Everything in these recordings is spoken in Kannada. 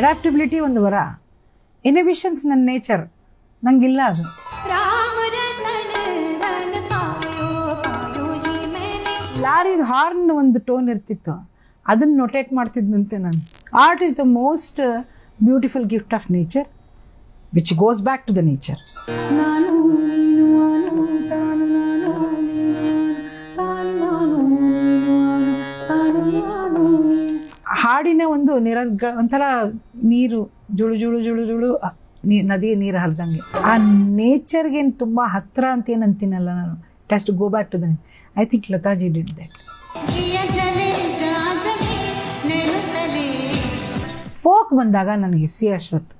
ಅಡಾಪ್ಟಿಬಿಲಿಟಿ ಒಂದು ವರ, ಇನಿಬಿಷನ್ಸ್ ನನ್ನ ನೇಚರ್, ನಂಗಿಲ್ಲ ಅದು. ಲಾರಿದ ಹಾರ್ನ್ ಒಂದು ಟೋನ್ ಇರ್ತಿತ್ತು, ಅದನ್ನು ನೊಟೇಟ್ ಮಾಡ್ತಿದ್ದಂತೆ ನಾನು. Art is the most beautiful gift of nature which goes back to the nature. ಹಾಡಿನ ಒಂದು ಒಂಥರ ನೀರು ಜುಳು ಜುಳು ಜುಳು ಜುಳು ನದಿ ನೀರು ಹರಿದಂಗೆ. ಆ ನೇಚರ್ಗೆ ತುಂಬ ಹತ್ತಿರ ಅಂತ ಏನು ಅಂತೀನಲ್ಲ ನಾನು, just go back to the. I think Lataji did that. Folk ಬಂದಾಗ ನನಗೆ ಸಿ ಅಶ್ವಥ್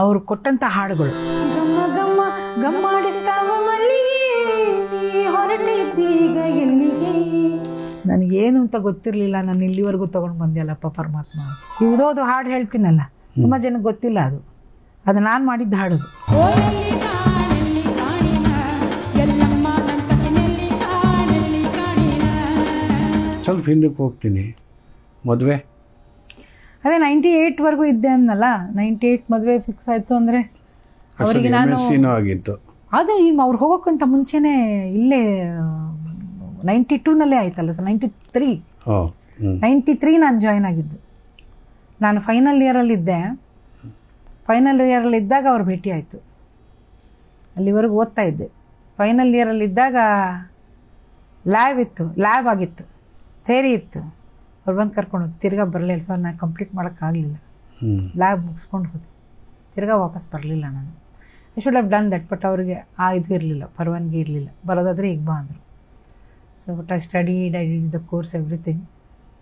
ಅವರು ಕೊಟ್ಟಂಥ ಹಾಡುಗಳು, ಗಮ್ಮ ಗಮ್ಮ ಗಮ್ಮಾಡಿಸ್ತಾವ ಮಲ್ಲಿಗೆ ಹೊರಟಿದ್ದೀಗ ಎಲ್ಲಿಗೆ, ನನಗೇನು ಅಂತ ಗೊತ್ತಿರಲಿಲ್ಲ. ನಾನು ಇಲ್ಲಿವರೆಗೂ ತೊಗೊಂಡು ಬಂದೆಯಲ್ಲಪ್ಪ ಪರಮಾತ್ಮ. ಯಾವುದೋ ಹಾಡು ಹೇಳ್ತೀನಲ್ಲ, ತುಂಬ ಜನಕ್ಕೆ ಗೊತ್ತಿಲ್ಲ ಅದು ನಾನು ಮಾಡಿದ್ದ ಹಾಡು. ಸ್ವಲ್ಪ ಹಿಂದಕ್ಕೆ ಹೋಗ್ತೀನಿ. ಮದುವೆ ಅದೇ 98ವರೆಗೂ ಇದ್ದೆ ಅನ್ನಲ್ಲ. 98 ಮದುವೆ ಫಿಕ್ಸ್ ಆಯಿತು ಅಂದರೆ ಅವರಿಗೆ ನಾನು ಆಗಿತ್ತು. ಅದು ಅವ್ರು ಹೋಗೋಕ್ಕಿಂತ ಮುಂಚೆನೇ ಇಲ್ಲೇ 92ನಲ್ಲೇ ಆಯ್ತಲ್ಲ ಸರ್. 93 ನಾನು ಜಾಯ್ನ್ ಆಗಿದ್ದು. ನಾನು ಫೈನಲ್ ಇಯರಲ್ಲಿದ್ದೆ. ಫೈನಲ್ ಇಯರಲ್ಲಿದ್ದಾಗ ಅವ್ರು ಭೇಟಿ ಆಯಿತು. ಅಲ್ಲಿವರೆಗೂ ಓದ್ತಾ ಇದ್ದೆ. ಫೈನಲ್ ಇಯರಲ್ಲಿದ್ದಾಗ ಲ್ಯಾಬ್ ಆಗಿತ್ತು, ಥೇರಿ ಇತ್ತು. ಅವ್ರು ಬಂದು ಕರ್ಕೊಂಡು ಹೋಗಿ ತಿರ್ಗಾ ಬರಲಿಲ್ಲ. ಸೊ ನಾನು ಕಂಪ್ಲೀಟ್ ಮಾಡೋಕ್ಕಾಗಲಿಲ್ಲ. ಲ್ಯಾಬ್ ಮುಗಿಸ್ಕೊಂಡು ಹೋದೆ, ತಿರ್ಗಾ ವಾಪಸ್ ಬರಲಿಲ್ಲ ನಾನು. I should have done that. But ಅವ್ರಿಗೆ ಇದು ಇರಲಿಲ್ಲ, ಪರವಾನಗಿ ಇರಲಿಲ್ಲ. ಬರೋದಾದರೆ ಈಗ ಬಾ ಅಂದರು. So but I studied, I did the course everything.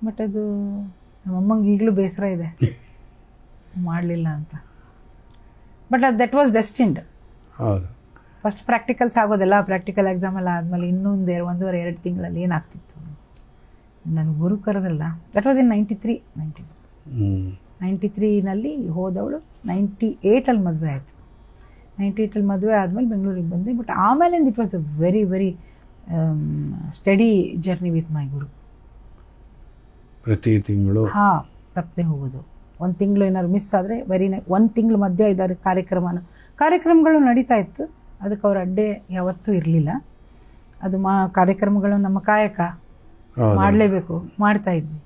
But ಅದು ನಮ್ಮಮ್ಮಂಗೆ ಈಗಲೂ ಬೇಸರ ಇದೆ ಮಾಡಲಿಲ್ಲ ಅಂತ. But that was destined. First practicals ಆಗೋದಲ್ಲ, ಪ್ರಾಕ್ಟಿಕಲ್ ಎಕ್ಸಾಮ್ ಎಲ್ಲ ಆದಮೇಲೆ ಇನ್ನೊಂದು 1.5-2 ತಿಂಗಳಲ್ಲಿ ಏನಾಗ್ತಿತ್ತು. ನನ್ನ ಗುರು ಕರೆದಲ್ಲ, ದಟ್ ವಾಸ್ ಇನ್ 93ನಲ್ಲಿ ಹೋದವಳು. 98ಅಲ್ಲಿ ಮದುವೆ ಆಯಿತು. 98ಅಲ್ಲಿ ಮದುವೆ ಆದಮೇಲೆ ಬೆಂಗಳೂರಿಗೆ ಬಂದೆ. ಬಟ್ ಆಮೇಲಿಂದ it was a very very steady journey with my guru. ಪ್ರತಿ ತಿಂಗಳು ತಪ್ಪದೆ ಹೋಗೋದು. 1 ತಿಂಗಳು ಏನಾದ್ರು ಮಿಸ್ ಆದರೆ 1 ತಿಂಗಳು ಮಧ್ಯೆ 5 ಕಾರ್ಯಕ್ರಮಗಳು ನಡೀತಾ ಇತ್ತು. ಅದಕ್ಕೆ ಅವ್ರ ಅಡ್ಡೆ ಯಾವತ್ತೂ ಇರಲಿಲ್ಲ. ಅದು ಕಾರ್ಯಕ್ರಮಗಳು ನಮ್ಮ ಕಾಯಕ, ಮಾಡಲೇಬೇಕು, ಮಾಡ್ತಾ ಇದ್ವಿ.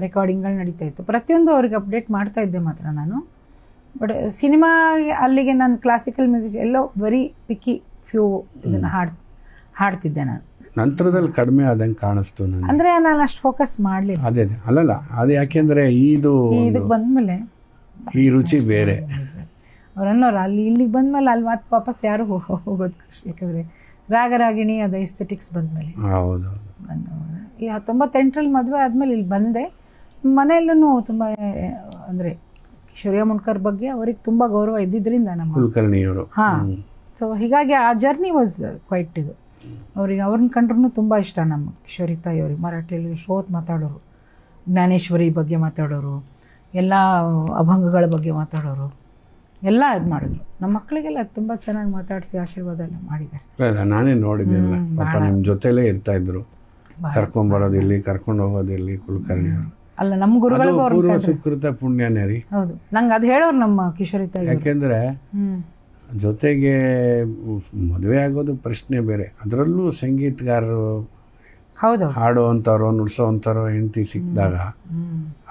ರೆಕಾರ್ಡಿಂಗ್ಗಳು ನಡೀತಾ ಇತ್ತು. ಪ್ರತಿಯೊಂದು ಅವ್ರಿಗೆ ಅಪ್ಡೇಟ್ ಮಾಡ್ತಾ ಇದ್ದೆ ಮಾತ್ರ ನಾನು. ಬಟ್ ಸಿನಿಮಾ ಅಲ್ಲಿಗೆ ನಾನು ಕ್ಲಾಸಿಕಲ್ ಮ್ಯೂಸಿಕ್ ಎಲ್ಲೋ ವೆರಿ ಪಿಕ್ಕಿ ಫ್ಯೂ ಇದನ್ನು ಹಾಡ್ತಿದ್ದೆ ನಾನು. ನಂತರದಲ್ಲಿ ಕಡಿಮೆ ಆದಂಗೆ ಕಾಣಿಸ್ತು ನನಗೆ. ಅಂದರೆ ನಾನು ಅಷ್ಟು ಫೋಕಸ್ ಮಾಡಲಿಲ್ಲ. ಅದೇ ಅಲ್ಲಲ್ಲ, ಅದು ಯಾಕೆಂದರೆ ಇದಕ್ಕೆ ಬಂದಮೇಲೆ ಈ ರುಚಿ ಬೇರೆ. ಅವ್ರನ್ನೋರು ಇಲ್ಲಿಗೆ ಬಂದಮೇಲೆ ಅಲ್ಲಿ ಮತ್ತೆ ವಾಪಸ್ ಯಾರು ಹೋಗೋದು ಖುಷಿ. ಯಾಕಂದರೆ ರಾಗರಾಗಿಣಿ ಅದು ಎಸ್ಥೆಟಿಕ್ಸ್ ಬಂದಮೇಲೆ. ಹೌದು. ಈ 98ರಲ್ಲಿ ಮದುವೆ ಆದಮೇಲೆ ಇಲ್ಲಿ ಬಂದೆ. ಮನೆಯಲ್ಲೂ ತುಂಬ ಅಂದರೆ ಕಿಶೋರಿಯ ಮುಣ್ಕರ್ ಬಗ್ಗೆ ಅವ್ರಿಗೆ ತುಂಬ ಗೌರವ ಇದ್ದಿದ್ದರಿಂದ ನಮ್ಮ ಕುಲಕರ್ಣಿಯವರು. ಸೊ ಹೀಗಾಗಿ ಆ ಜರ್ನಿ ವಾಸ್ ಕ್ವೈಟ್ ಇದು. ಅವ್ರನ್ನ ಕಂಡ್ರೂ ತುಂಬ ಇಷ್ಟ ನಮ್ಮ ಕಿಶೋರಿ ತಾಯಿಯವ್ರಿಗೆ. ಮರಾಠಿಯಲ್ಲಿ ಶ್ರೋತ್ ಮಾತಾಡೋರು, ಜ್ಞಾನೇಶ್ವರಿ ಬಗ್ಗೆ ಮಾತಾಡೋರು, ಎಲ್ಲ ಅಭಂಗಗಳ ಬಗ್ಗೆ ಮಾತಾಡೋರು, ಎಲ್ಲ ಇದು ಮಾಡಿದ್ರು. ನಮ್ಮ ಮಕ್ಕಳಿಗೆಲ್ಲ ತುಂಬ ಚೆನ್ನಾಗಿ ಮಾತಾಡಿಸಿ ಆಶೀರ್ವಾದ ಎಲ್ಲ ಮಾಡಿದ್ದಾರೆ. ನಾನೇ ನೋಡಿದ್ದೇನೆ. ಪಾಪ ನಿಮ್ಮ ಜೊತೆಲೇ ಇರ್ತಾ ಇದ್ರು, ಕರ್ಕೊಂಡ್ಬರೋದು ಇಲ್ಲಿ, ಕರ್ಕೊಂಡು ಹೋಗೋದು ಇಲ್ಲಿ. ಕುಲಕರ್ಣಿಯವರು ಅಲ್ಲ, ನಮ್ಮ ಗುರುಗಳಿಗೂ ಪೂರ್ವ ಸುಕೃತ ಪುಣ್ಯನೇ ರೀ. ಹೌದು, ನಂಗೆ ಅದು ಹೇಳೋರು ನಮ್ಮ ಕಿಶೋರಿ ತಾಯಿ. ಯಾಕೆಂದರೆ ಜೊತೆಗೆ ಮದುವೆ ಆಗೋದು ಪ್ರಶ್ನೆ ಬೇರೆ. ಅದರಲ್ಲೂ ಸಂಗೀತಗಾರರು, ಹೌದು, ಹಾಡೋ ಅಂಥವ್ರು, ನುಡ್ಸೋ ಅಂಥವ್ರು ಹೆಂಡತಿ ಸಿಕ್ಕಿದಾಗ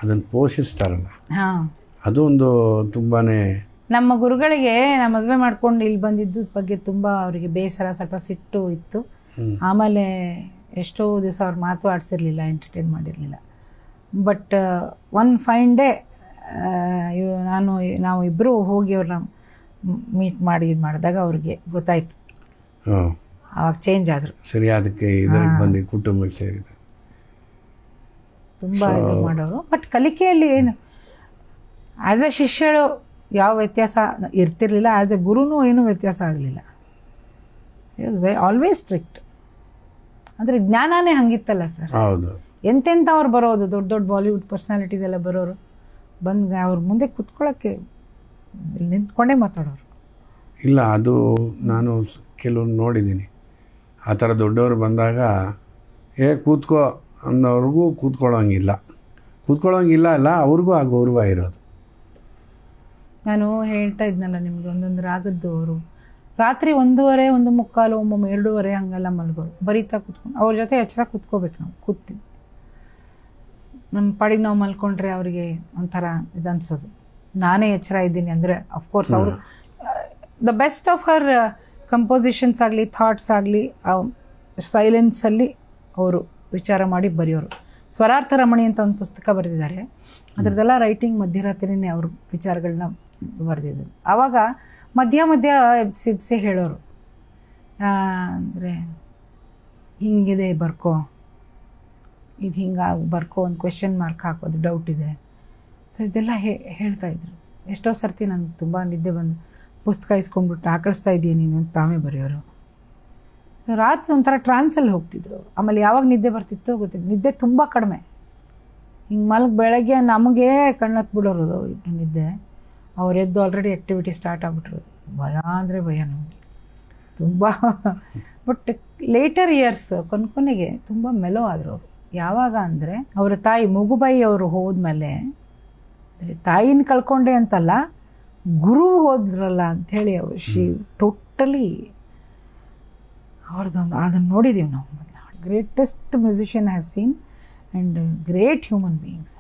ಅದನ್ನು ಪೋಷಿಸ್ತಾರಲ್ಲ, ಅದು ಒಂದು ತುಂಬಾ. ನಮ್ಮ ಗುರುಗಳಿಗೆ ನಾ ಮದುವೆ ಮಾಡ್ಕೊಂಡು ಇಲ್ಲಿ ಬಂದಿದ್ದ ಬಗ್ಗೆ ತುಂಬ ಅವರಿಗೆ ಬೇಸರ, ಸ್ವಲ್ಪ ಸಿಟ್ಟು ಇತ್ತು. ಆಮೇಲೆ ಎಷ್ಟೋ ದಿವಸ ಅವ್ರು ಮಾತು ಆಡಿಸಿರ್ಲಿಲ್ಲ, ಎಂಟರ್ಟೈನ್ ಮಾಡಿರಲಿಲ್ಲ. ಬಟ್ ಒನ್ ಫೈನ್ ಡೇ ನಾವು ಇಬ್ಬರು ಹೋಗಿ ಅವ್ರನ್ನ ಮೀಟ್ ಮಾಡಿ ಇದು ಮಾಡಿದಾಗ ಅವ್ರಿಗೆ ಗೊತ್ತಾಯ್ತು. ಆವಾಗ ಚೇಂಜ್ ಆದರು. ಸರಿ, ಅದಕ್ಕೆ ಇದಕ್ಕೆ ಬಂದು ಕುಟುಂಬಕ್ಕೆ ಸೇರಿದ ತುಂಬ ಇದು ಮಾಡೋರು. ಬಟ್ ಕಲಿಕೆಯಲ್ಲಿ ಏನು ಆ್ಯಸ್ ಎ ಶಿಷ್ಯಳು ಯಾವ ವ್ಯತ್ಯಾಸ ಇರ್ತಿರ್ಲಿಲ್ಲ, ಆ್ಯಸ್ ಎ ಗುರುನೂ ಏನೂ ವ್ಯತ್ಯಾಸ ಆಗಲಿಲ್ಲ. Always strict. ಅಂದರೆ ಜ್ಞಾನನೇ ಹಂಗಿತ್ತಲ್ಲ ಸರ್. ಹೌದು, ಎಂತೆಂಥವ್ರು ಬರೋದು, ದೊಡ್ಡ ದೊಡ್ಡ ಬಾಲಿವುಡ್ ಪರ್ಸ್ನಾಲಿಟೀಸ್ ಎಲ್ಲ ಬರೋರು ಬಂದು ಅವ್ರ ಮುಂದೆ ಕೂತ್ಕೊಳ್ಳೋಕ್ಕೆ ನಿಂತ್ಕೊಂಡೇ ಮಾತಾಡೋರು. ಇಲ್ಲ, ಅದು ನಾನು ಕೆಲವು ನೋಡಿದ್ದೀನಿ. ಆ ಥರ ದೊಡ್ಡವರು ಬಂದಾಗ ಕೂತ್ಕೋ ಅನ್ನೋವ್ರಿಗೂ ಕೂತ್ಕೊಳ್ಳೋಂಗಿಲ್ಲ ಅಲ್ಲ, ಅವ್ರಿಗೂ ಆ ಗೌರವ ಇರೋದು. ನಾನು ಹೇಳ್ತಾ ಇದ್ನಲ್ಲ ನಿಮ್ಗೆ, ಒಂದೊಂದು ರಾಗದ್ದು ಅವರು ರಾತ್ರಿ 1:15, 1:45, ಒಮ್ಮೊಮ್ಮೆ 2:30 ಹಂಗೆಲ್ಲ ಮಲಗೋರು, ಬರೀತಾ ಕೂತ್ಕೊಂಡು ಅವ್ರ ಜೊತೆ ಎಚ್ಚರ ಕೂತ್ಕೋಬೇಕು. ನಾವು ಕೂತಿದ್ವಿ, ನಮ್ಮ ಪಾಡಿಗೆ ನಾವು ಮಲ್ಕೊಂಡ್ರೆ ಅವರಿಗೆ ಒಂಥರ ಇದು ಅನ್ಸೋದು, ನಾನೇ ಎಚ್ಚರ ಇದ್ದೀನಿ ಅಂದರೆ. ಅಫ್ಕೋರ್ಸ್ ಅವರು the best of her compositions ಆಗಲಿ, ಥಾಟ್ಸ್ ಆಗಲಿ, ಸೈಲೆನ್ಸಲ್ಲಿ ಅವರು ವಿಚಾರ ಮಾಡಿ ಬರೆಯೋರು. ಸ್ವರಾರ್ಥ ರಮಣಿ ಅಂತ ಒಂದು ಪುಸ್ತಕ ಬರೆದಿದ್ದಾರೆ, ಅದರದ್ದೆಲ್ಲ ರೈಟಿಂಗ್ ಮಧ್ಯರಾತ್ರಿನೇ ಅವರು ವಿಚಾರಗಳನ್ನ ಬರೆದಿದ್ದು. ಆವಾಗ ಮಧ್ಯ ಎಬ್ಸಿ ಹೇಳೋರು, ಅಂದರೆ ಹಿಂಗಿದೆ ಬರ್ಕೋ, ಇದು ಹಿಂಗಾಗಿ ಬರ್ಕೋ, ಒಂದು ಕ್ವೆಶ್ಚನ್ ಮಾರ್ಕ್ ಹಾಕೋದು, ಡೌಟ್ ಇದೆ. ಸೊ ಇದೆಲ್ಲ ಹೇಳ್ತಾಯಿದ್ರು. ಎಷ್ಟೋ ಸರ್ತಿ ನನಗೆ ತುಂಬ ನಿದ್ದೆ ಬಂದು ಪುಸ್ತಕ ಇಸ್ಕೊಂಡ್ಬಿಟ್ಟು ಆಕಳಿಸ್ತಾ ಇದೆಯಾ ನೀನು ಅಂತ ತಾವೇ ಬರೆಯೋರು. ರಾತ್ರಿ ಒಂಥರ ಟ್ರಾನ್ಸಲ್ಲಿ ಹೋಗ್ತಿದ್ರು. ಆಮೇಲೆ ಯಾವಾಗ ನಿದ್ದೆ ಬರ್ತಿತ್ತೋ ಗೊತ್ತಿತ್ತು, ನಿದ್ದೆ ತುಂಬ ಕಡಿಮೆ. ಹಿಂಗೆ ಬೆಳಗ್ಗೆ ನಮಗೆ ಕಣ್ಣತ್ತು ಬಿಡೋರು ನಿದ್ದೆ. ಅವ್ರು ಎದ್ದು ಆಲ್ರೆಡಿ ಆ್ಯಕ್ಟಿವಿಟಿ ಸ್ಟಾರ್ಟ್ ಆಗಿಬಿಟ್ರು. ಭಯ ಅಂದರೆ ಭಯ ನಮಗೆ ತುಂಬ. ಬಟ್ ಲೇಟರ್ ಇಯರ್ಸ್ ಕೊನೆಗೆ ತುಂಬ ಮೆಲೋ ಆದರು ಅವರು. ಯಾವಾಗ ಅಂದರೆ ಅವರ ತಾಯಿ ಮಗುಬಾಯಿ ಅವರು ಹೋದ್ಮೇಲೆ, ತಾಯಿನ ಕಳ್ಕೊಂಡೆ ಅಂತಲ್ಲ, ಗುರು ಹೋದ್ರಲ್ಲ ಅಂಥೇಳಿ ಅವರು ಟೋಟಲಿ ಅವ್ರದ್ದೊಂದು ಅದನ್ನು ನೋಡಿದ್ದೀವಿ ನಾವು. Greatest musician I have seen and great human beings.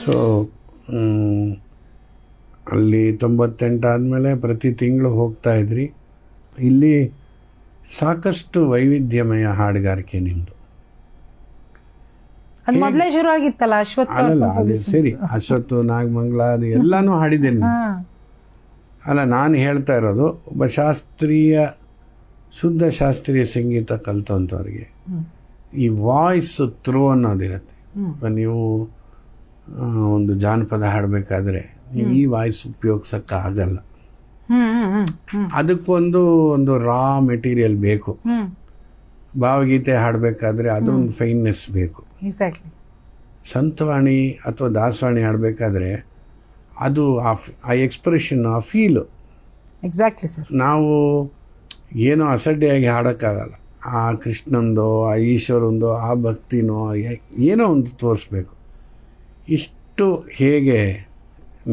So ಅಲ್ಲಿ 98 ಆದಮೇಲೆ ಪ್ರತಿ ತಿಂಗಳು ಹೋಗ್ತಾ ಇದ್ರಿ. ಇಲ್ಲಿ ಸಾಕಷ್ಟು ವೈವಿಧ್ಯಮಯ ಹಾಡುಗಾರಿಕೆ ನಿಮ್ಮದು. ಅದು ಮೊದಲೇ ಶುರು ಆಗಿತ್ತಲ್ಲ ಅಶ್ವತ್ಥ. ಅಲ್ಲ ಅದು ಸರಿ, ಅಶ್ವತ್ತು, ನಾಗಮಂಗಲ ಅದು ಎಲ್ಲನೂ ಹಾಡಿದ್ದೇನೆ. ಅಲ್ಲ, ನಾನು ಹೇಳ್ತಾ ಇರೋದು ಒಬ್ಬ ಶುದ್ಧ ಶಾಸ್ತ್ರೀಯ ಸಂಗೀತ ಕಲಿತಂಥವ್ರಿಗೆ ಈ ವಾಯ್ಸ್ ಥ್ರೋ ಅನ್ನೋದಿರುತ್ತೆ. ನೀವು ಒಂದು ಜಾನಪದ ಹಾಡಬೇಕಾದ್ರೆ ನೀವು ಈ ವಾಯ್ಸ್ ಉಪಯೋಗಿಸೋಕ್ಕೆ ಆಗಲ್ಲ. ಅದಕ್ಕೊಂದು ರಾ ಮೆಟೀರಿಯಲ್ ಬೇಕು. ಭಾವಗೀತೆ ಹಾಡಬೇಕಾದ್ರೆ ಅದೊಂದು ಫೈನ್ನೆಸ್ ಬೇಕು. ಸಂತವಾಣಿ ಅಥವಾ ದಾಸವಾಣಿ ಹಾಡಬೇಕಾದ್ರೆ ಅದು ಆ ಎಕ್ಸ್ಪ್ರೆಷನ್, ಆ ಫೀಲು. Exactly sir. ನಾವು ಏನೋ ಅಸಡ್ಡೆಯಾಗಿ ಹಾಡೋಕ್ಕಾಗಲ್ಲ. ಆ ಕೃಷ್ಣಂದೋ, ಆ ಈಶ್ವರಂದೋ, ಆ ಭಕ್ತಿನೋ ಏನೋ ಒಂದು ತೋರಿಸ್ಬೇಕು. ಇಷ್ಟು ಹೇಗೆ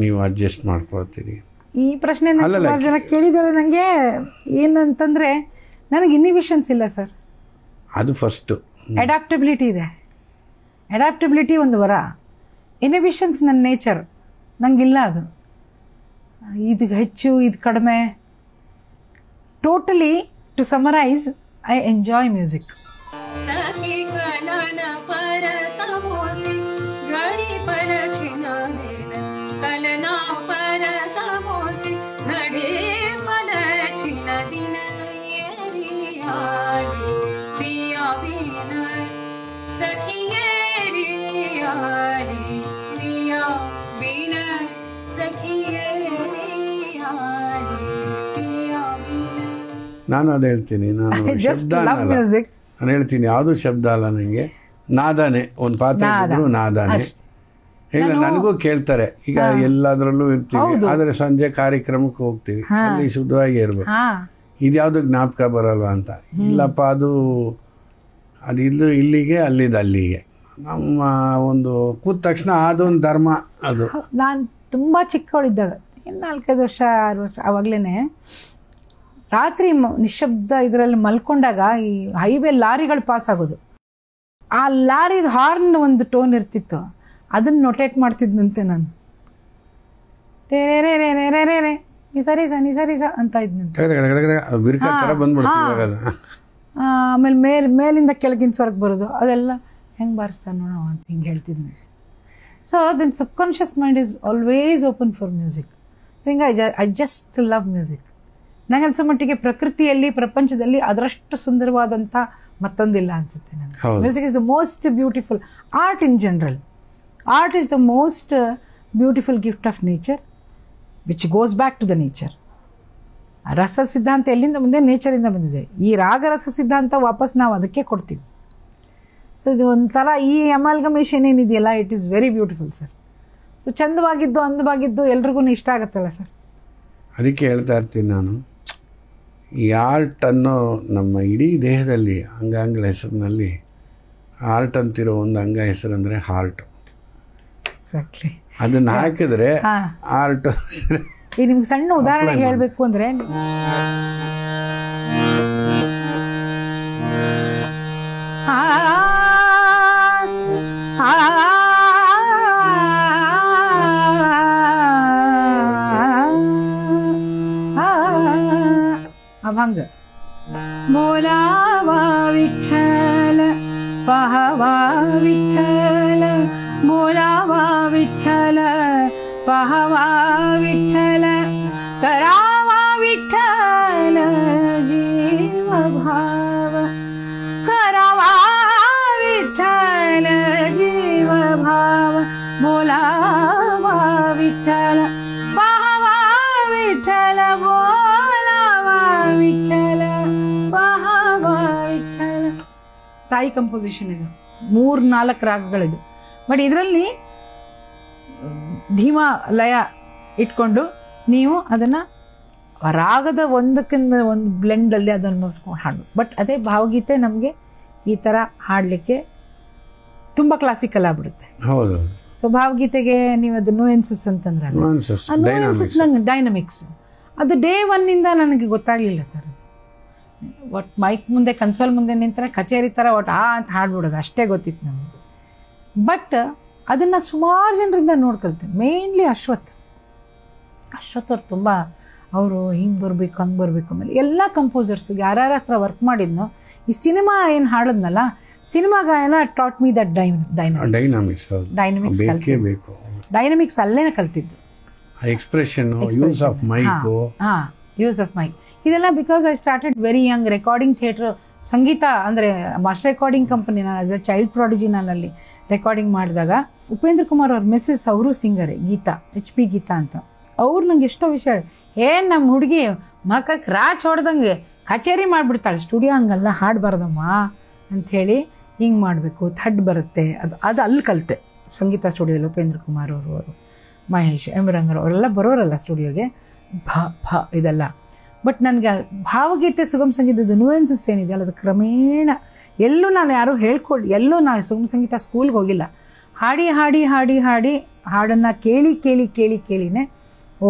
ನೀವು ಅಡ್ಜಸ್ಟ್ ಮಾಡ್ಕೊಳ್ತೀರಿ? ಈ ಪ್ರಶ್ನೆ ಸುಮಾರು ಜನ ಕೇಳಿದರೆ ನನಗೆ ಏನಂತಂದರೆ, ನನಗೆ ಇನ್ಹಿಬಿಷನ್ಸ್ ಇಲ್ಲ ಸರ್. ಅದು ಫಸ್ಟು. ಅಡಾಪ್ಟಬಿಲಿಟಿ ಇದೆ. ಅಡಾಪ್ಟಬಿಲಿಟಿ ಒಂದು ವರ. ಇನ್ಹಿಬಿಷನ್ಸ್ ನನ್ನ ನೇಚರ್, ನನಗಿಲ್ಲ ಅದು. ಇದು ಹೆಚ್ಚು, ಇದು ಕಡಿಮೆ. Totally to summarise, I enjoy music. ನಾನು ಅದು ಹೇಳ್ತೀನಿ, ನಾನು ಶಬ್ದ ನಾನು ಹೇಳ್ತೀನಿ, ಯಾವುದೂ ಶಬ್ದ ಅಲ್ಲ ನನಗೆ, ನಾದಾನೆ. ಒಂದು ಪಾತ್ರ ಇದ್ರೂ ನಾದಾನೆ. ಇಲ್ಲ, ನನಗೂ ಕೇಳ್ತಾರೆ, ಈಗ ಎಲ್ಲದರಲ್ಲೂ ಇರ್ತೀವಿ, ಆದರೆ ಸಂಜೆ ಕಾರ್ಯಕ್ರಮಕ್ಕೆ ಹೋಗ್ತೀವಿ, ಅಲ್ಲಿ ಶುದ್ಧವಾಗಿ ಇರ್ಬೇಕು. ಇದ್ಯಾವುದು ಜ್ಞಾಪಕ ಬರಲ್ವಾ ಅಂತ. ಇಲ್ಲಪ್ಪ, ಅದು ಇಲ್ಲಿಗೆ, ಅಲ್ಲಿಗೆ. ನಮ್ಮ ಒಂದು ಕೂತ ತಕ್ಷಣ ಅದೊಂದು ಧರ್ಮ. ಅದು ನಾನು ತುಂಬ ಚಿಕ್ಕವಳಿದ್ದಾಗ, 4-5 ವರ್ಷ 6 ವರ್ಷ, ಆವಾಗಲೇ ರಾತ್ರಿ ನಿಶಬ್ದ ಇದರಲ್ಲಿ ಮಲ್ಕೊಂಡಾಗ ಈ ಹೈವೇ ಲಾರಿಗಳು ಪಾಸ್ ಆಗೋದು. ಆ ಲಾರಿದ ಹಾರ್ನ್ ಒಂದು ಟೋನ್ ಇರ್ತಿತ್ತು, ಅದನ್ನು ನೊಟೇಟ್ ಮಾಡ್ತಿದ್ದಂತೆ ನಾನು. ರೇ ನಿಸರಿಸ ಅಂತ ಇದ್ನಂತೆ. ಆಮೇಲೆ ಮೇಲಿಂದ ಕೆಳಗಿನ ಸ್ವರ್ಗೆ ಬರೋದು, ಅದೆಲ್ಲ ಹೆಂಗೆ ಬಾರಿಸ್ತಾನೆ ನೋಡೋ ಅಂತ ಹಿಂಗೆ ಹೇಳ್ತಿದ್ದೆ. So then subconscious mind is always open for music. So ಹಿಂಗೆ ಐ ಜಸ್ಟ್ ಲವ್ ಮ್ಯೂಸಿಕ್. ನನಗನ್ಸೋ ಮಟ್ಟಿಗೆ ಪ್ರಕೃತಿಯಲ್ಲಿ, ಪ್ರಪಂಚದಲ್ಲಿ ಅದರಷ್ಟು ಸುಂದರವಾದಂಥ ಮತ್ತೊಂದಿಲ್ಲ ಅನಿಸುತ್ತೆ ನನಗೆ. Music is the most beautiful art in general. Art is the most beautiful gift of nature which goes back to the nature. ರಸ ಸಿದ್ಧಾಂತ ಎಲ್ಲಿಂದ ಬಂದಿದೆ? ನೇಚರಿಂದ ಬಂದಿದೆ. ಈ ರಾಗರಸ ಸಿದ್ಧಾಂತ ವಾಪಸ್ ನಾವು ಅದಕ್ಕೆ ಕೊಡ್ತೀವಿ. ಸೊ ಇದು ಒಂಥರ ಈ ಅಮಾಲ್ಗಮೇಷನ್ ಏನಿದೆಯಲ್ಲ, it is very beautiful sir. So ಚಂದವಾಗಿದ್ದು ಅಂದವಾಗಿದ್ದು ಎಲ್ರಿಗೂ ಇಷ್ಟ ಆಗುತ್ತಲ್ಲ ಸರ್. ಅದಕ್ಕೆ ಹೇಳ್ತಾ ಇರ್ತೀನಿ ನಾನು, ಈ ಆರ್ಟ್ ಅನ್ನೋ ನಮ್ಮ ಇಡೀ ದೇಹದಲ್ಲಿ ಅಂಗಾಂಗಗಳ ಹೆಸರಿನಲ್ಲಿ ಆರ್ಟ್ ಅಂತಿರೋ ಒಂದು ಅಂಗ ಹೆಸರು ಅಂದರೆ ಹಾರ್ಟ್. ಎಕ್ಸಾಕ್ಟ್ಲಿ. ಅದನ್ನು ಹಾಕಿದ್ರೆ ಆರ್ಟ್. ಈಗ ನಿಮ್ಗೆ ಸಣ್ಣ ಉದಾಹರಣೆ ಹೇಳಬೇಕು ಅಂದರೆ, अभंग बोलावा विठ्ठल पहावा विठ्ठल बोलावा विठ्ठल पहावा विठ्ठल करावा विठ्ठल जीव भाव करावा विठ्ठल जीव भाव बोलावा विठ्ठल पहावा विठ्ठल ವಿಠಲ ಪಹಾವ ವಿಠಲ. ತಾಯಿ ಕಂಪೋಸಿಷನ್ ಇದು, 3-4 ರಾಗಗಳಿದು. ಬಟ್ ಇದರಲ್ಲಿ ಧೀಮಾ ಲಯ ಇಟ್ಕೊಂಡು ನೀವು ಅದನ್ನು ರಾಗದ ಒಂದಕ್ಕಿಂತ ಒಂದು ಬ್ಲೆಂಡಲ್ಲಿ ಅದನ್ನು ಮುಗಿಸ್ಕೊಂಡು ಹಾಡಬೇಕು. ಬಟ್ ಅದೇ ಭಾವಗೀತೆ ನಮಗೆ ಈ ಥರ ಹಾಡಲಿಕ್ಕೆ ತುಂಬ ಕ್ಲಾಸಿಕಲ್ ಆಗಿಬಿಡುತ್ತೆ. ಹೌದು. ಸೊ ಭಾವಗೀತೆಗೆ ನೀವು ಅದು ನುಯೆನ್ಸಸ್ ಅಂತಂದ್ರೆ ಡೈನಮಿಕ್ಸ್ ಅದು ಡೇ 1 ನನಗೆ ಗೊತ್ತಾಗಲಿಲ್ಲ ಸರ್. ಒಟ್ಟು ಮೈಕ್ ಮುಂದೆ ಕನ್ಸೋಲ್ ಮುಂದೆ ನಿಂತರೆ ಕಚೇರಿ ಥರ ಒಟ್ಟು ಅಂತ ಹಾಡ್ಬಿಡೋದು ಅಷ್ಟೇ ಗೊತ್ತಿತ್ತು ನಮಗೆ. ಬಟ್ ಅದನ್ನು ಸುಮಾರು ಜನರಿಂದ ನೋಡ್ಕೊಳ್ತೀನಿ. ಮೇಯ್ನ್ಲಿ ಅಶ್ವಥ್ ಅವ್ರು ತುಂಬ ಅವರು ಹಿಂಗೆ ಬರಬೇಕು ಹಂಗೆ ಬರಬೇಕು. ಆಮೇಲೆ ಎಲ್ಲ ಕಂಪೋಸರ್ಸ್ಗೆ ಯಾರ್ಯಾರ ಹತ್ರ ವರ್ಕ್ ಮಾಡಿದ್ನೋ ಈ ಸಿನಿಮಾ ಏನು ಹಾಡಿದ್ನಲ್ಲ, ಸಿನಿಮಾ ಗಾಯನ ಟಾಟ್ ಮೀ ದಟ್ ಡೈನಮಿಕ್ಸ್ ಅಲ್ಲೇನೆ ಕಲ್ತಿದ್ದು. Expression, use of mic, use of mic ಇದೆಲ್ಲ. Because I started very young. Recording theatre Sangeetha ಅಂದರೆ ಮಾಸ್ಟರ್ ರೆಕಾರ್ಡಿಂಗ್ ಕಂಪನಿ, ನಾನು ಆಸ್ ಎ ಚೈಲ್ಡ್ ಪ್ರಾಡಿಜಿ ನಾನಲ್ಲಿ ರೆಕಾರ್ಡಿಂಗ್ ಮಾಡಿದಾಗ ಉಪೇಂದ್ರ ಕುಮಾರ್ ಅವ್ರ ಮಿಸ್ಸಸ್ ಅವರು ಸಿಂಗರೇ, ಗೀತಾ HP ಗೀತಾ ಅಂತ. ಅವ್ರು ನಂಗೆ ಎಷ್ಟೋ ವಿಷಯ ಏನು ನಮ್ಮ ಹುಡುಗಿ ಮಕ್ಕಕ್ಕೆ ರಾಚ್ ಹೊಡೆದಂಗೆ ಕಚೇರಿ ಮಾಡಿಬಿಡ್ತಾಳೆ, ಸ್ಟುಡಿಯೋ ಹಂಗಲ್ಲ ಹಾಡಬಾರ್ದಮ್ಮ ಅಂಥೇಳಿ, ಹಿಂಗೆ ಮಾಡಬೇಕು, ಥಡ್ ಬರುತ್ತೆ. ಅದು ಅಲ್ಲಿ ಕಲಿತೆ ಸಂಗೀತ ಸ್ಟುಡಿಯೋದಲ್ಲಿ. ಉಪೇಂದ್ರ ಕುಮಾರ್ ಅವರು, ಮಹೇಶ್ ರಂಗರು ಅವರೆಲ್ಲ ಬರೋರಲ್ಲ ಸ್ಟುಡಿಯೋಗೆ, ಇದೆಲ್ಲ. ಬಟ್ ನನಗೆ ಭಾವಗೀತೆ ಸುಗಮ ಸಂಗೀತದ ನುಯೆನ್ಸಸ್ ಏನಿದೆಯಲ್ಲ ಅದು ಕ್ರಮೇಣ ಎಲ್ಲೂ ನಾನು ಯಾರೂ ಎಲ್ಲೂ ನಾನು ಸುಗಮ ಸಂಗೀತ ಸ್ಕೂಲ್ಗೆ ಹೋಗಿಲ್ಲ. ಹಾಡನ್ನು ಕೇಳಿನೇ ಓ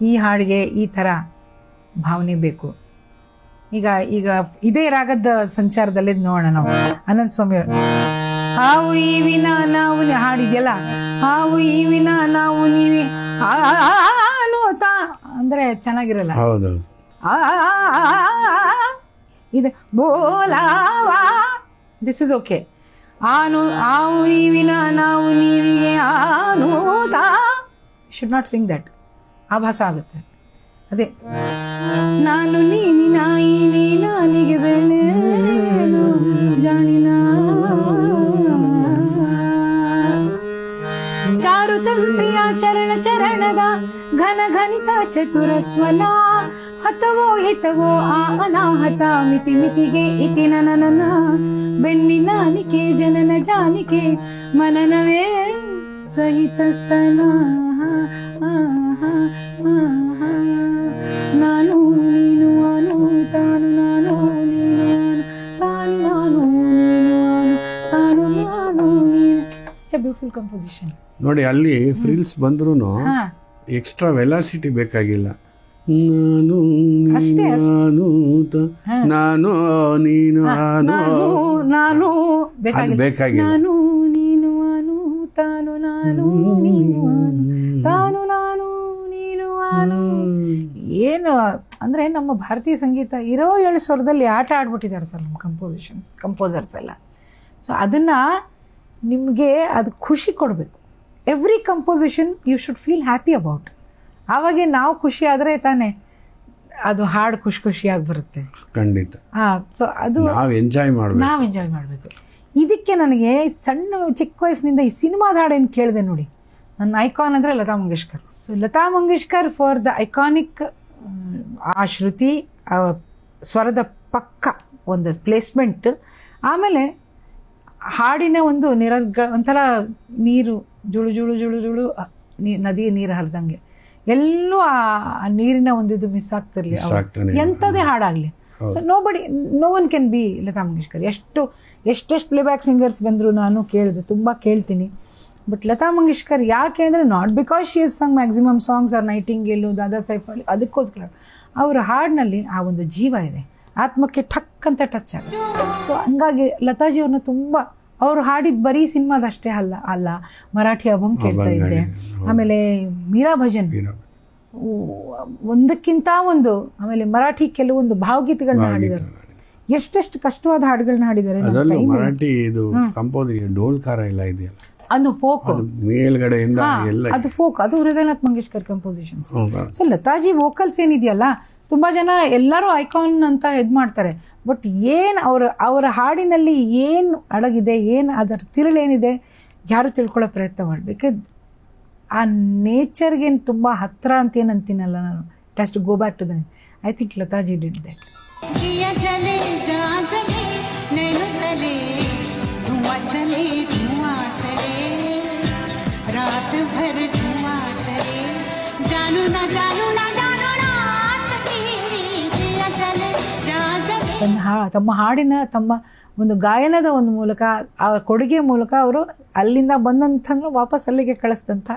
ಈ ಹಾಡಿಗೆ ಈ ಥರ ಭಾವನೆ ಬೇಕು. ಈಗ ಇದೇ ರಾಗದ ಸಂಚಾರದಲ್ಲಿ ನೋಡೋಣ ನಾವು. ಅನಂತ ಸ್ವಾಮಿ ಹಾವು ಈ ವಿನ ನಾವು ಹಾಡಿದ್ಯಲ್ಲ, ಹಾವು ಈ ವಿನ ನಾವು ನೀವೇ ಅನ್ನೋತಾ ಅಂದರೆ ಚೆನ್ನಾಗಿರಲ್ಲ. ಇದು ಬೋಲಾವಾ, ದಿಸ್ ಇಸ್ ಓಕೆ. ಆವು ಈ ವಿನ ನಾವು ನೀವಿಗೆ ಆನೋತಾ, ಶುಡ್ ನಾಟ್ ಸಿಂಗ್ ದಟ್. ಆಭಾಸ ಆಗುತ್ತೆ. ಅದೇ ನಾನು ನೀನಿ ನಾಯಿನಿ ನಾನಿಗೆ ಬೆಲೆ ಜಾಣಿನ ಚಾರುತಂತ್ರಿಯ ಚರಣದ ಘನ ಘನಿತ ಚತುರಸ್ವನ ಹತವೋ ಹಿತವೋ ಆ ಅನಾಹತ ಮಿತಿಗೆ ಇತಿ ನನ್ನ ಬೆನ್ನಿನಾನಿಕೆ ಜನನ ಜಾನಿಕೆ ಮನನವೇ ಸಹಿತಸ್ತನ ನಾನು ನೀನು ಅನು ತಾನು ನಾನು ನೀನು ತಾನು ನಾನು ನೀನು ಅನು ತಾನು ನಾನು ನೀನು. ಬ್ಯೂಟಿಫುಲ್ ಕಂಪೋಸಿಷನ್ ನೋಡಿ. ಅಲ್ಲಿ ಫ್ರಿಲ್ಸ್ ಬಂದ್ರೂ ಎಕ್ಸ್ಟ್ರಾ ವೆಲಾಸಿಟಿ ಬೇಕಾಗಿಲ್ಲ. ನಾನು ನಾನು ನೀನು ನಾನು ಬೇಕಾಗಿಲ್ಲ. ನಾನು ನೀನು ಅನು ತಾನು ನಾನು ನೀನು ತಾನು ನಾನು ನೀನು ಅನು. ಏನು ಅಂದರೆ ನಮ್ಮ ಭಾರತೀಯ ಸಂಗೀತ ಇರೋ 7 ಸ್ವರದಲ್ಲಿ ಆಟ ಆಡ್ಬಿಟ್ಟಿದ್ದಾರೆ ಸರ್ ನಮ್ಮ ಕಂಪೋಸರ್ಸ್ ಎಲ್ಲ. ಸೊ ಅದನ್ನು ನಿಮಗೆ ಅದು ಖುಷಿ ಕೊಡಬೇಕು. Every composition you should feel happy about. ಆವಾಗೆ ನಾವು ಖುಷಿ ಆದರೆ ತಾನೇ ಅದು ಹಾಡು ಖುಷಿಯಾಗಿ ಬರುತ್ತೆ. ಖಂಡಿತ. ಸೊ ಅದು ನಾವು ಎಂಜಾಯ್ ಮಾಡಬೇಕು. ಇದಕ್ಕೆ ನನಗೆ ಸಣ್ಣ ಚಿಕ್ಕ ವಯಸ್ಸಿನಿಂದ ಈ ಸಿನಿಮಾದ ಹಾಡೇನು ಕೇಳಿದೆ ನೋಡಿ. ನನ್ನ ಐಕಾನ್ ಅಂದರೆ Lata Mangeshkar. So Lata Mangeshkar for the iconic, ಆ ಶ್ರುತಿ, ಆ ಸ್ವರದ ಪಕ್ಕ ಒಂದು ಪ್ಲೇಸ್ಮೆಂಟ್, ಆಮೇಲೆ ಹಾಡಿನ ಒಂದು ಒಂಥರ ನೀರು ಜುಳು ಜುಳು ಜುಳು ಜುಳು ನದಿ ನೀರು ಹರಿದಂಗೆ ಎಲ್ಲೂ ಆ ನೀರಿನ ಒಂದು ಇದು ಮಿಸ್ ಆಗ್ತಿರ್ಲಿ ಎಂಥದೇ ಹಾಡಾಗಲಿ. So no one can be Lata Mangeshkar. ಎಷ್ಟೆಷ್ಟು ಪ್ಲೇಬ್ಯಾಕ್ ಸಿಂಗರ್ಸ್ ಬಂದರು ನಾನು ಕೇಳಿದೆ, ತುಂಬ ಕೇಳ್ತೀನಿ. ಬಟ್ ಲತಾ ಮಂಗೇಶ್ಕರ್ ಯಾಕೆ ಅಂದರೆ not because she is sung maximum songs are nightingale, Dada Saif Ali, ಅದಕ್ಕೋಸ್ಕರ ಅವರ ಹಾಡಿನಲ್ಲಿ ಆ ಒಂದು ಜೀವ ಇದೆ, ಆತ್ಮಕ್ಕೆ ಠಕ್ ಅಂತ ಟಚ್ ಆಗುತ್ತೆ. ಸೊ ಹಂಗಾಗಿ ಲತಾಜಿಯವ್ರನ್ನ ತುಂಬ ಅವರು ಹಾಡಿದ ಬರೀ ಸಿನಿಮಾದಷ್ಟೇ ಅಲ್ಲ ಮರಾಠಿ ಅಭಂಗ್ ಕೇಳ್ತಾ ಇದ್ದೆ, ಆಮೇಲೆ ಮೀರಾ ಭಜನ್ ಒಂದಕ್ಕಿಂತ ಒಂದು, ಆಮೇಲೆ ಮರಾಠಿ ಕೆಲವೊಂದು ಭಾವಗೀತೆಗಳನ್ನ ಹಾಡಿದ್ದಾರೆ. ಎಷ್ಟೆಷ್ಟು ಕಷ್ಟವಾದ ಹಾಡುಗಳನ್ನ ಹಾಡಿದ್ದಾರೆ. ಮರಾಠಿ ಇದು ಕಂಪೋಸಿಷನ್ ಡೋಲ್ಕಾರ ಎಲ್ಲ ಇದೆಯಲ್ಲ, ಅದು ಫೋಕ್ ಮೇಲ್ಗಡೆಯಿಂದ ಅದು ಫೋಕ್, ಅದು ಹೃದಯನಾಥ್ ಮಂಗೇಶ್ಕರ್ ಕಂಪೋಸಿಷನ್ಸ್. ಸೊ ಲತಾಜಿ ವೋಕಲ್ಸ್ ಏನಿದೆಯಲ್ಲ, ತುಂಬ ಜನ ಎಲ್ಲರೂ ಐಕಾನ್ ಅಂತ ಇದು ಮಾಡ್ತಾರೆ. ಬಟ್ ಏನು ಅವರ ಹಾಡಿನಲ್ಲಿ ಏನು ಅಡಗಿದೆ, ಏನು ಅದರ ತಿರುಳೇನಿದೆ ಯಾರು ತಿಳ್ಕೊಳ್ಳೋ ಪ್ರಯತ್ನ ಮಾಡಬೇಕು. ಆ ನೇಚರ್ಗೇನು ತುಂಬ ಹತ್ತಿರ ಅಂತ ಏನು ಅಂತೀನಲ್ಲ ನಾನು, just go back to that. I think Lataji did that. ತಮ್ಮ ಹಾಡಿನ, ತಮ್ಮ ಒಂದು ಗಾಯನದ ಒಂದು ಮೂಲಕ, ಆ ಕೊಡುಗೆ ಮೂಲಕ ಅವರು ಅಲ್ಲಿಂದ ಬಂದಂತಂದ್ರೆ ವಾಪಸ್ ಅಲ್ಲಿಗೆ ಕಳಿಸಿದಂಥ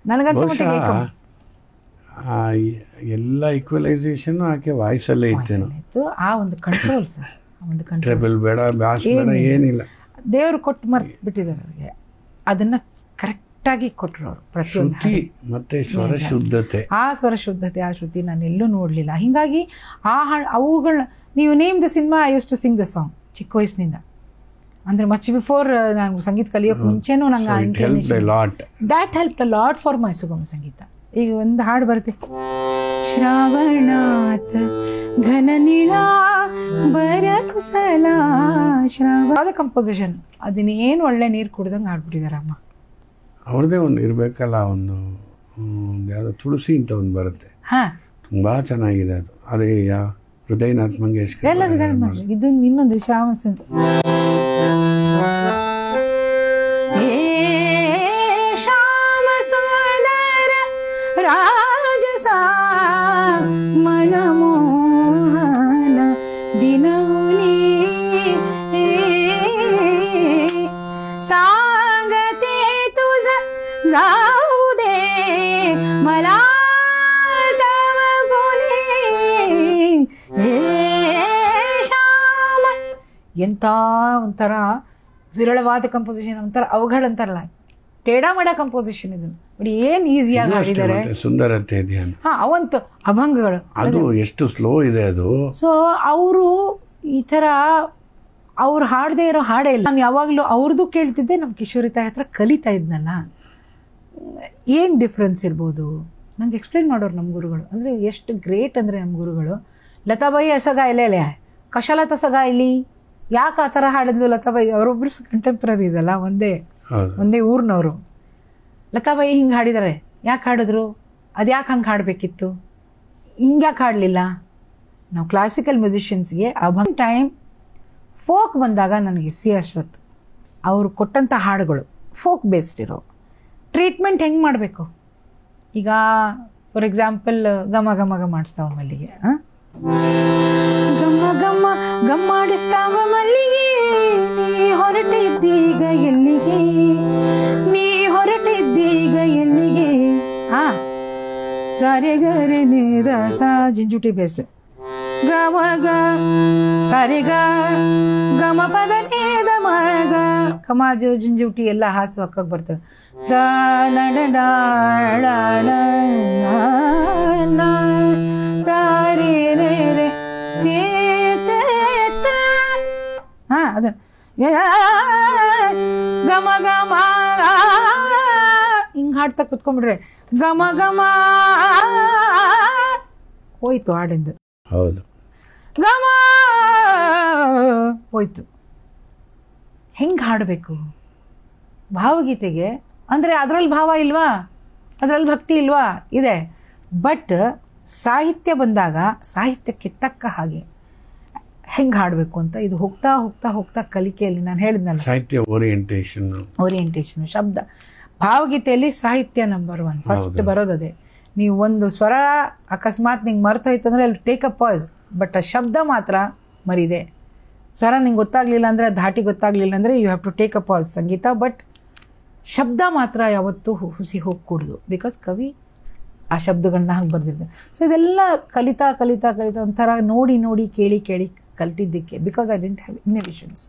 ನನಗನ್ಸೋ ಎಲ್ಲ ಈಕ್ವಲೈಸೇಷನ್ ಆಕೆ ವಾಯ್ಸಲ್ಲೇ ಇತ್ತು. ಆ ಒಂದು ಕಂಟ್ರೋಲ್ ಸರ್, ಒಂದು ಕಂಟ್ರೋಲ್ ಬೇಡ, ಬ್ಯಾಸ್ ಬೇಡ, ಏನಿಲ್ಲ. ದೇವರು ಕೊಟ್ಟು ಮರ್ತು ಬಿಟ್ಟಿದ್ದಾರೆ ಅವರಿಗೆ, ಅದನ್ನ ಕರೆಕ್ಟಾಗಿ ಕೊಟ್ಟರು ಅವರು. ಪ್ರತಿಯೊಂದು ಮತ್ತೆ ಸ್ವರ ಶುದ್ಧತೆ, ಆ ಸ್ವರ ಶುದ್ಧತೆ, ಆ ಶ್ರುತಿ ನಾನು ಎಲ್ಲೂ ನೋಡಲಿಲ್ಲ. ಹೀಗಾಗಿ ಅವುಗಳನ್ನ ನೀವು name the cinema, I use to sing the song ಚಿಕ್ಕ ವಯಸ್ಸಿನಿಂದ. ಅಂದರೆ ಮಚ್ ಬಿಫೋರ್ ನಾನು ಸಂಗೀತ ಕಲಿಯೋಕೆ ಮುಂಚೆನೂ ನಂಗೆ that help a lot for my ಸುಗಮ ಸಂಗೀತ. ಈಗ ಒಂದು ಹಾಡು ಬರುತ್ತೆ, ಶ್ರಾವಣಾತ್ ಘನ ನೀಳಾ ಬರಸಲ ಶ್ರಾವ ಕಂಪೋಸಿಷನ್. ಅದನ್ನೇನು ಒಳ್ಳೆ ನೀರು ಕುಡ್ದಂಗೆ ಹಾಡ್ಬಿಟ್ಟಿದ್ದಾರೆ ಅಮ್ಮ. ಅವ್ರದ್ದೇ ಒಂದು ಇರಬೇಕಲ್ಲ, ಒಂದು ಯಾವುದೋ ತುಳಸಿ ಅಂತ ಒಂದು ಬರುತ್ತೆ, ತುಂಬ ಚೆನ್ನಾಗಿದೆ ಅದು. ಅದೇ ಹೃದಯನಾಥ್ ಮಂಗೇಶ್ಕರ್ ಇದು ಇನ್ನೊಂದು ಶ್ಯಾಮಸನ್. ಶ್ಯಾಮ ಸುಂದರ ರಾಜಸ ಮನಮೋಹನ ದಿನಮುನಿ ಸಾಗತೆ ತುझ जाऊ दे मला ಎಂಥ ಒಂಥರ ವಿರಳವಾದ ಕಂಪೋಸಿಷನ್, ಒಂಥರ ಅವುಗಳು ಅಂತಾರಲ್ಲ, ಟೇಡಾ ಮಾಡ ಕಂಪೋಸಿಷನ್. ಇದು ನೋಡಿ ಏನು ಈಸಿಯಾಗಿ ಹಾಡಿದ್ದಾರೆ. ಸುಂದರತೆ ಅವಂತ ಅಭಂಗಗಳು ಅದು ಎಷ್ಟು ಸ್ಲೋ ಇದೆ ಅದು. ಸೊ ಅವರು ಈ ಥರ ಅವ್ರು ಹಾಡದೇ ಇರೋ ಹಾಡೇ ಇಲ್ಲ. ನಾನು ಯಾವಾಗಲೂ ಅವ್ರದ್ದು ಕೇಳ್ತಿದ್ದೆ, ನಮ್ಮ ಕಿಶೋರಿ ತಾಯಿ ಹತ್ರ ಕಲಿತಾ ಇದ್ನಲ್ಲ. ಏನು ಡಿಫ್ರೆನ್ಸ್ ಇರ್ಬೋದು ನಂಗೆ ಎಕ್ಸ್ಪ್ಲೈನ್ ಮಾಡೋರು ನಮ್ಮ ಗುರುಗಳು. ಅಂದರೆ ಎಷ್ಟು ಗ್ರೇಟ್ ಅಂದರೆ ನಮ್ಮ ಗುರುಗಳು. ಲತಾಬಾಯಿ ಅಸಗಾಯಿಲೆ ಕಶಾಲ ತಸಗಾಯಿಲಿ, ಯಾಕೆ ಆ ಥರ ಹಾಡಿದ್ಲು ಲತಾಬಾಯಿ? ಅವರೊಬ್ಬರು ಕಂಟೆಂಪ್ರರೀಸ್ ಅಲ್ಲ, ಒಂದೇ ಊರಿನವರು. ಲತಾಬಾಯಿ ಹಿಂಗೆ ಹಾಡಿದ್ದಾರೆ, ಯಾಕೆ ಹಾಡಿದ್ರು? ಅದು ಯಾಕೆ ಹಂಗೆ ಹಾಡಬೇಕಿತ್ತು? ಹಿಂಗೆ ಯಾಕೆ ಹಾಡಲಿಲ್ಲ? ನಾವು ಕ್ಲಾಸಿಕಲ್ ಮ್ಯೂಸಿಷಿಯನ್ಸ್ಗೆ ಅಭಂಗ್ ಟೈಮ್ ಫೋಕ್ ಬಂದಾಗ ನನಗೆ ಸಿ ಅಶ್ವಥ್ ಅವರು ಕೊಟ್ಟಂಥ ಹಾಡುಗಳು ಫೋಕ್ ಬೇಸ್ಡ್ ಇರೋ ಟ್ರೀಟ್ಮೆಂಟ್ ಹೆಂಗೆ ಮಾಡಬೇಕು. ಈಗ ಫಾರ್ ಎಕ್ಸಾಂಪಲ್ ಗಮ ಗಮ ಗ ಮಾಡಿಸ್ತಾವ ಮಲ್ಲಿಗೆ, ಗಮ್ಮ ಗಮ್ಮ ಗಮ್ಮಾಡಿಸ್ತಾವ ಮಲ್ಲಿಗೆ, ನೀ ಹೊರಟಿದ್ದೀಗ ಎಲ್ಲಿಗೆ, ನೀ ಹೊರಟಿದ್ದೀಗ ಎಲ್ಲಿಗೆ. ಸಾರೆ ಗರೆ ನೇದ ಸಾ ಜಿಂಜುಟಿ ಬೇಸ್ಟ್ ಗಮ ಗ ಸಾರೆ ಗ ಗಮ ಪದ ನೇದ ಮಗ ಕಮಾಜು ಜಿಂಜುಟಿ ಎಲ್ಲ ಹಾಸು ಹಕ್ಕಕ್ಕೆ ಬರ್ತವೆ. ದ ನಡ ತಾರೇ ರೇ ರೇ ಅದ ಗಮ ಗಮ ಹಿಂಗೆ ಹಾಡ್ತಾ ಕುತ್ಕೊಂಡ್ಬಿಡ್ರೆ ಗಮ ಗಮ ಹೋಯ್ತು ಹಾಡಿಂದು. ಹೌದು, ಗಮ ಹೋಯ್ತು. ಹೆಂಗೆ ಹಾಡಬೇಕು ಭಾವಗೀತೆಗೆ ಅಂದರೆ ಅದರಲ್ಲಿ ಭಾವ ಇಲ್ವಾ, ಅದರಲ್ಲಿ ಭಕ್ತಿ ಇಲ್ವಾ, ಇದೆ. ಬಟ್ ಸಾಹಿತ್ಯ ಬಂದಾಗ ಸಾಹಿತ್ಯಕ್ಕೆ ತಕ್ಕ ಹಾಗೆ ಹೆಂಗೆ ಹಾಡಬೇಕು ಅಂತ ಇದು ಹೋಗ್ತಾ ಹೋಗ್ತಾ ಹೋಗ್ತಾ ಕಲಿಕೆಯಲ್ಲಿ ನಾನು ಹೇಳಿದ್ನಲ್ಲ ಸಾಹಿತ್ಯ ಓರಿಯೆಂಟೇಷನ್ ಶಬ್ದ. ಭಾವಗೀತೆಯಲ್ಲಿ ಸಾಹಿತ್ಯ ನಂಬರ್ 1 ಫಸ್ಟ್ ಬರೋದದೇ. ನೀವು ಒಂದು ಸ್ವರ ಅಕಸ್ಮಾತ್ ನಿಂಗೆ ಮರ್ತೋಯ್ತು ಅಂದರೆ ಅಲ್ಲಿ ಟೇಕ್ ಅ ಪಾಸ್, ಬಟ್ ಆ ಶಬ್ದ ಮಾತ್ರ ಮರಿದೆ. ಸ್ವರ ನಿಂಗೆ ಗೊತ್ತಾಗಲಿಲ್ಲ ಅಂದರೆ ಧಾಟಿ ಗೊತ್ತಾಗಲಿಲ್ಲ ಅಂದರೆ you have to take a pass ಸಂಗೀತ. ಬಟ್ ಶಬ್ದ ಮಾತ್ರ ಯಾವತ್ತೂ ಹುಸಿ ಹೋಗ್ಕೂಡ್ದು, ಬಿಕಾಸ್ ಕವಿ ಆ ಶಬ್ದಗಳನ್ನ ಹಾಗೆ ಬರೆದಿರ್ತಾರೆ. ಸೊ ಇದೆಲ್ಲ ಕಲಿತಾ ಕಲಿತಾ ಕಲಿತಾ ಒಂಥರ ನೋಡಿ ನೋಡಿ ಕೇಳಿ ಕೇಳಿ ಕಲ್ತಿದ್ದಕ್ಕೆ, because I didn't have inhibitions.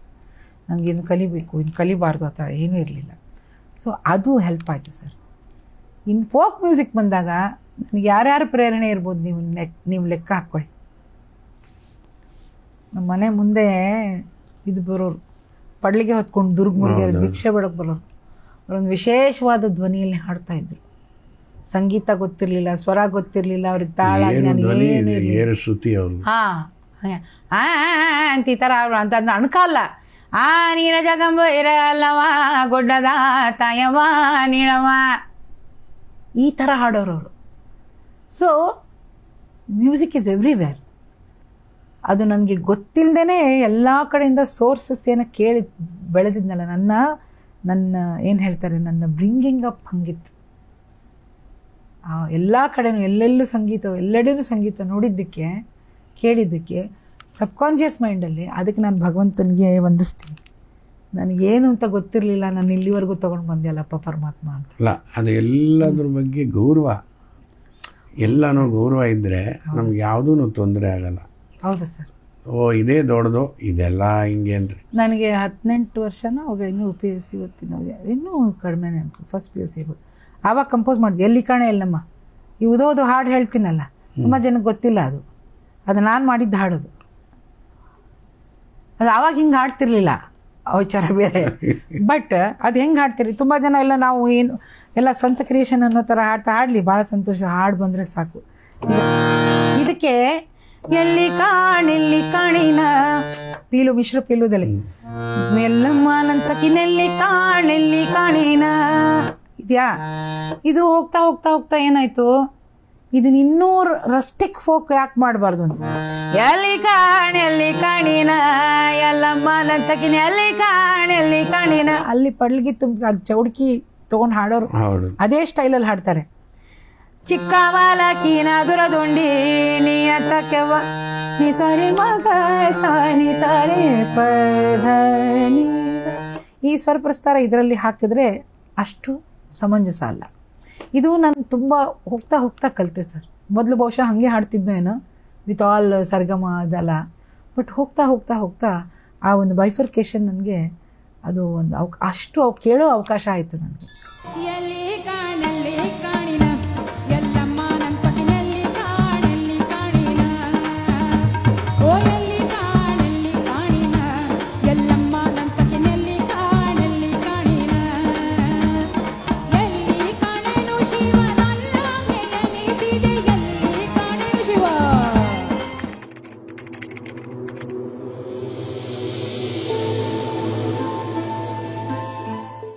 ನನಗೆ ಇನ್ನು ಕಲಿಬೇಕು ಇನ್ನು ಕಲಿಬಾರ್ದು ಆ ಥರ ಏನೂ ಇರಲಿಲ್ಲ. ಸೊ ಅದು ಹೆಲ್ಪ್ ಆಯಿತು ಸರ್. ಇನ್ನು ಫೋಕ್ ಮ್ಯೂಸಿಕ್ ಬಂದಾಗ ನನಗೆ ಯಾರ್ಯಾರು ಪ್ರೇರಣೆ ಇರ್ಬೋದು ನೀವು ಲೆಕ್ಕ ಹಾಕ್ಕೊಳ್ಳಿ. ನಮ್ಮ ಮನೆ ಮುಂದೆ ಇದು ಬರೋರು ಪಡ್ಲಿಗೆ ಹೊತ್ಕೊಂಡು ದುರ್ಗಮುರ್ಗಿಯರು ಭಿಕ್ಷೆ ಬೇಡಕ್ಕೆ ಬರೋರು, ಅವರೊಂದು ವಿಶೇಷವಾದ ಧ್ವನಿಯಲ್ಲಿ ಹಾಡ್ತಾಯಿದ್ರು. ಸಂಗೀತ ಗೊತ್ತಿರಲಿಲ್ಲ, ಸ್ವರ ಗೊತ್ತಿರಲಿಲ್ಲ, ಅವ್ರಿಗೆ ತಾಳ ಅಂತ ಈ ಥರ ಅಂತ ಅಣ್ಕಲ್ಲ. ನೀರ ಜಗಂಬ ಇರಲ್ಲವ ಗೊಡ್ಡದ ತಾಯವ ನೀಳವ ಈ ಥರ ಹಾಡೋರು ಅವರು. So music is everywhere. ಅದು ನನಗೆ ಗೊತ್ತಿಲ್ಲದೇ ಎಲ್ಲ ಕಡೆಯಿಂದ ಸೋರ್ಸಸ್ ಏನೋ ಕೇಳಿ ಬೆಳೆದಿದ್ನಲ್ಲ, ನನ್ನ ಏನು ಹೇಳ್ತಾರೆ, ನನ್ನ ಬ್ರಿಂಗಿಂಗ್ ಅಪ್ ಹಂಗಿತ್ತು. ಎಲ್ಲ ಕಡೆನೂ ಎಲ್ಲೆಲ್ಲೂ ಸಂಗೀತ, ಎಲ್ಲೆಡೆನೂ ಸಂಗೀತ ನೋಡಿದ್ದಕ್ಕೆ ಕೇಳಿದ್ದಕ್ಕೆ ಸಬ್ಕಾನ್ಷಿಯಸ್ ಮೈಂಡಲ್ಲಿ ಅದಕ್ಕೆ ನಾನು ಭಗವಂತನಿಗೆ ವಂದಿಸ್ತೀನಿ. ನನಗೇನು ಅಂತ ಗೊತ್ತಿರಲಿಲ್ಲ, ನಾನು ಇಲ್ಲಿವರೆಗೂ ತೊಗೊಂಡು ಬಂದೆಯಲ್ಲಪ್ಪ ಪರಮಾತ್ಮ ಅಂತ. ಅಲ್ಲ, ಅದು ಎಲ್ಲದ್ರ ಬಗ್ಗೆ ಗೌರವ, ಎಲ್ಲನೂ ಗೌರವ ಇದ್ದರೆ ನಮ್ಗೆ ಯಾವುದೂ ತೊಂದರೆ ಆಗಲ್ಲ. ಹೌದಾ ಸರ್? ಇದೇ ದೊಡ್ಡದು, ಇದೆಲ್ಲ ಹಿಂಗೆ ಅಂದರೆ ನನಗೆ 18 ವರ್ಷನ ಅವಾಗ ಇನ್ನೂ PUC ಓದ್ತೀನಿ, ಇನ್ನೂ ಕಡಿಮೆನೇ ಅನ್ಕೊ, ಫಸ್ಟ್ PUC ಇರ್ಬೋದು. ಆವಾಗ ಕಂಪೋಸ್ ಮಾಡಿದೆ. ಎಲ್ಲಿ ಕಾಣೆ ಎಲ್ಲಮ್ಮ ಈ ಉದೋದು ಹಾಡು ಹೇಳ್ತೀನಲ್ಲ, ತುಂಬ ಜನಕ್ಕೆ ಗೊತ್ತಿಲ್ಲ ಅದು ನಾನು ಮಾಡಿದ್ದು ಹಾಡೋದು. ಅದು ಆವಾಗ ಹಿಂಗೆ ಹಾಡ್ತಿರ್ಲಿಲ್ಲ, ವಿಚಾರ ಬೇರೆ. ಬಟ್ ಅದು ಹೆಂಗೆ ಹಾಡ್ತೀರಿ, ತುಂಬ ಜನ ಎಲ್ಲ ನಾವು ಏನು ಎಲ್ಲ ಸ್ವಂತ ಕ್ರಿಯೇಷನ್ ಅನ್ನೋ ಥರ ಹಾಡಲಿ, ಭಾಳ ಸಂತೋಷ, ಹಾಡು ಬಂದರೆ ಸಾಕು. ಇದಕ್ಕೆ ಎಲ್ಲಿ ಕಾಣೆಲ್ಲಿ ಕಾಣಿನ ಪೀಲು ಮಿಶ್ರ ಪೀಲುದಲ್ಲಿ ಎಲ್ಲಮ್ಮ ನಂತಕಿನೆಲ್ಲಿ ಕಾಣೆಲ್ಲಿ ಕಾಣಿನ ಇದೆಯಾ. ಇದು ಹೋಗ್ತಾ ಹೋಗ್ತಾ ಹೋಗ್ತಾ ಏನಾಯ್ತು, ಇದನ್ನ ಇನ್ನೂ ರಸ್ಟಿಕ್ ಫೋಕ್ ಯಾಕೆ ಮಾಡಬಾರ್ದು ಅಂತ, ಎಲ್ಲಿ ಕಾಣೆಲ್ಲಿ ಕಾಣಿನ ಎಲ್ಲಮ್ಮ ನಂತಕಿನ ಎಲ್ಲಿ ಕಾಣೆಲ್ಲಿ ಕಾಣಿನ, ಅಲ್ಲಿ ಪಡ್ಲಿಗೆ ತುಂಬ ಚೌಡ್ಕಿ ತೊಗೊಂಡು ಹಾಡೋರು ಅದೇ ಸ್ಟೈಲಲ್ಲಿ ಹಾಡ್ತಾರೆ. ಚಿಕ್ಕ ಬಾಲಕಿನ ದುರದೊಂಡಿ ನೀ ಅತ್ತಕ್ಕೆವ್ವ ನೀ ಸಾರಿ ಮಗ ಸಾನಿ ಸಾರಿ ಪದ ನೀ. ಈ ಸ್ವರ ಪ್ರಸ್ತಾರ ಇದರಲ್ಲಿ ಹಾಕಿದ್ರೆ ಅಷ್ಟು ಸಮಂಜಸ ಅಲ್ಲ. ಇದು ನಾನು ತುಂಬ ಹೋಗ್ತಾ ಹೋಗ್ತಾ ಕಲಿತೆ ಸರ್. ಮೊದಲು ಬಹುಶಃ ಹಾಗೆ ಹಾಡ್ತಿದ್ನೋ ಏನೋ ವಿತ್ ಆಲ್ ಸರ್ಗಮ ಅದೆಲ್ಲ. ಬಟ್ ಹೋಗ್ತಾ ಹೋಗ್ತಾ ಹೋಗ್ತಾ ಆ ಒಂದು ಬೈಫರ್ಕೇಶನ್ ನನಗೆ ಅದು ಒಂದು ಅಷ್ಟು ಕೇಳೋ ಅವಕಾಶ ಆಯಿತು ನನಗೆ.